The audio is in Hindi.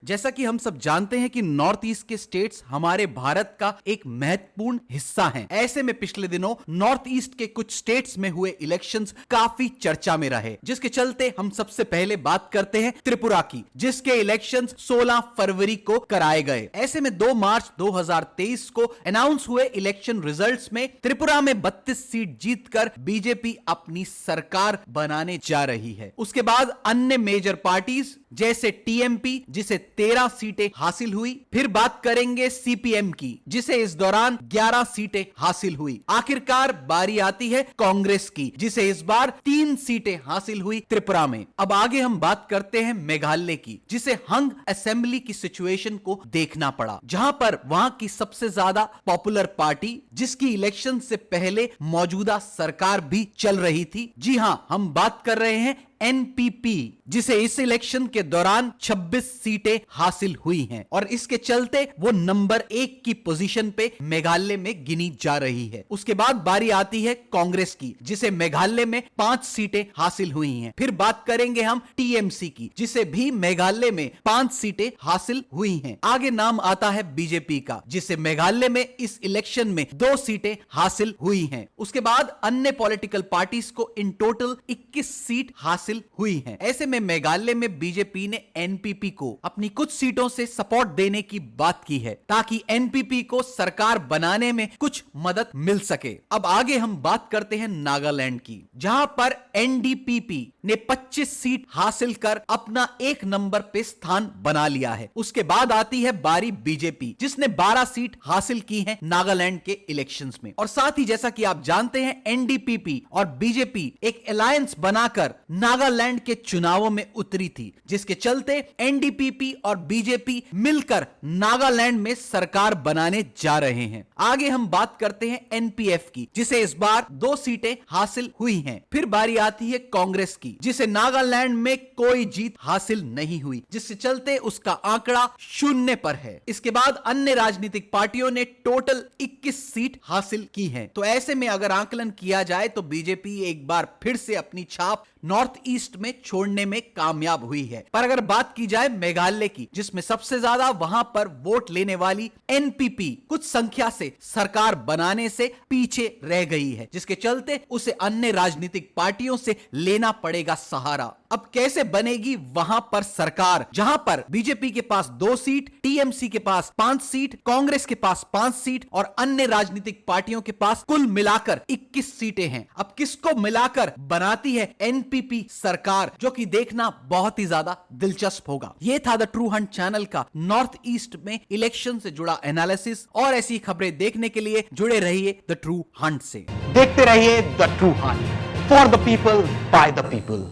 जैसा कि हम सब जानते हैं कि नॉर्थ ईस्ट के स्टेट्स हमारे भारत का एक महत्वपूर्ण हिस्सा हैं। ऐसे में पिछले दिनों नॉर्थ ईस्ट के कुछ स्टेट्स में हुए इलेक्शंस काफी चर्चा में रहे, जिसके चलते हम सबसे पहले बात करते हैं त्रिपुरा की, जिसके इलेक्शंस 16 फरवरी को कराए गए। ऐसे में 2 मार्च 2023 को अनाउंस हुए इलेक्शन रिजल्ट्स में त्रिपुरा में 32 सीट जीतकर बीजेपी अपनी सरकार बनाने जा रही है। उसके बाद अन्य मेजर पार्टीज जैसे टीएमपी जिसे 13 सीटें हासिल हुई, फिर बात करेंगे सीपीएम की जिसे इस दौरान 11 सीटें हासिल हुई। आखिरकार बारी आती है कांग्रेस की जिसे इस बार 3 सीटें हासिल हुई त्रिपुरा में। अब आगे हम बात करते हैं मेघालय की, जिसे हंग असेंबली की सिचुएशन को देखना पड़ा, जहां पर वहां की सबसे ज्यादा पॉपुलर पार्टी जिसकी इलेक्शन से पहले मौजूदा सरकार भी चल रही थी। जी हां, हम बात कर रहे हैं एनपीपी, जिसे इस इलेक्शन के दौरान 26 सीटें हासिल हुई हैं और इसके चलते वो नंबर 1 की पोजीशन पे मेघालय में गिनी जा रही है। उसके बाद बारी आती है कांग्रेस की, जिसे मेघालय में 5 सीटें हासिल हुई हैं। फिर बात करेंगे हम टीएमसी की, जिसे भी मेघालय में 5 सीटें हासिल हुई हैं। आगे नाम आता है बीजेपी का, जिसे मेघालय में इस इलेक्शन में 2 सीटें हासिल हुई हैं। उसके बाद अन्य पॉलिटिकल पार्टीज को इन टोटल 21 सीट हासिल हुई हैं। ऐसे में मेघालय में बीजेपी ने एनपीपी को अपनी कुछ सीटों से सपोर्ट देने की बात की है ताकि एनपीपी को सरकार बनाने में कुछ मदद मिल सके। अब आगे हम बात करते हैं नागालैंड की, जहां पर एनडीपीपी ने 25 सीट हासिल कर अपना 1 नंबर पे स्थान बना लिया है। उसके बाद आती है बारी बीजेपी, जिसने 12 सीट हासिल की है नागालैंड के इलेक्शंस में। और साथ ही जैसा कि आप जानते हैं एनडीपीपी और बीजेपी एक अलायंस बनाकर नागालैंड के चुनावों में उतरी थी, जिसके चलते एनडीपीपी और बीजेपी मिलकर नागालैंड में सरकार बनाने जा रहे हैं। आगे हम बात करते हैं एनपीएफ की, जिसे इस बार 2 सीटें हासिल हुई हैं। फिर बारी आती है कांग्रेस की, जिसे नागालैंड में कोई जीत हासिल नहीं हुई, जिससे चलते उसका आंकड़ा 0 पर है। इसके बाद अन्य राजनीतिक पार्टियों ने टोटल 21 सीट हासिल की है। तो ऐसे में अगर आकलन किया जाए तो बीजेपी एक बार फिर से अपनी छाप नॉर्थ ईस्ट में छोड़ने में कामयाब हुई है। पर अगर बात की जाए मेघालय की, जिसमें सबसे ज्यादा वहां पर वोट लेने वाली एनपीपी कुछ संख्या से सरकार बनाने से पीछे रह गई है, जिसके चलते उसे अन्य राजनीतिक पार्टियों से लेना पड़ेगा सहारा। अब कैसे बनेगी वहां पर सरकार, जहां पर बीजेपी के पास 2 सीट, टीएमसी के पास 5 सीट, कांग्रेस के पास 5 सीट और अन्य राजनीतिक पार्टियों के पास कुल मिलाकर 21 सीटें हैं। अब किसको मिलाकर बनाती है एनपीपी सरकार, जो कि देखना बहुत ही ज्यादा दिलचस्प होगा। यह था द ट्रू हंट चैनल का नॉर्थ ईस्ट में इलेक्शन से जुड़ा एनालिसिस, और ऐसी खबरें देखने के लिए जुड़े रहिए द ट्रू हंट से। देखते रहिए the true Hunt, for the people by the people.